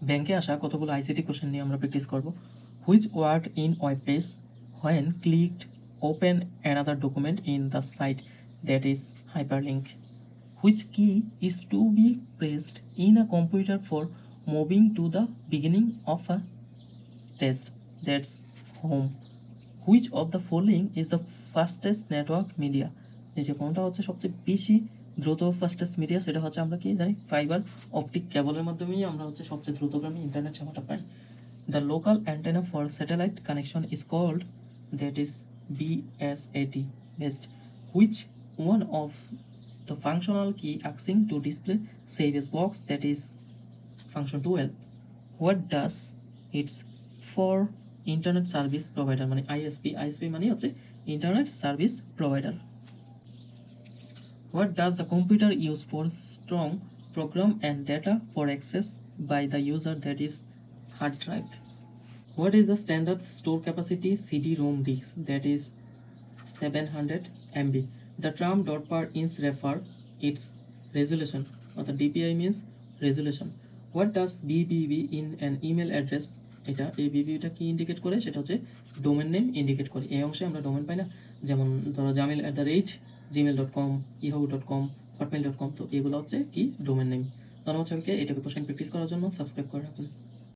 ব্যাংকে আসা কতগুলো আইসিটি কোশ্চেন নিয়ে আমরা প্র্যাকটিস করব। Which word in web page when clicked open another document in the site that is hyperlink? Which key is to be pressed in a computer for moving to the beginning of a test? That's home. Which of the following is the fastest network media? এই যে কোনটা হচ্ছে সবচেয়ে বেশি দ্রুত fastest media, সেটা হচ্ছে আমরা কি জানি ফাইবার অপটিক কেবলের মাধ্যমেই আমরা হচ্ছে সবচেয়ে দ্রুতগামী ইন্টারনেট সেবাটা পাই। The local antenna for satellite connection is called, that is BSAT best. Which one of the functional key asking to display save as box, that is function 12? What does its for internet service provider মানে ISP মানে হচ্ছে internet service provider? What does the computer use for strong program and data for access by the user, that is hard drive? What is the standard store capacity CD-ROM disk, that is 700 MB? The term dot per inch refer its resolution, or the DPI means resolution. What does BBB in an email address? এটা এই BBBটা কি indicate করে, সেটা হচ্ছে domain name indicate করে। এই অংশে আমরা ডোমেন পাই না, যেমন ধরো jamil@gmail.com, yahoo.com, hotmail.com, তো এগুলো হচ্ছে কি ডোমেন নেম। ধন্যবাদ সবাইকে। এই টাইপের কোশ্চেন প্র্যাকটিস করার জন্য সাবস্ক্রাইব করে রাখুন।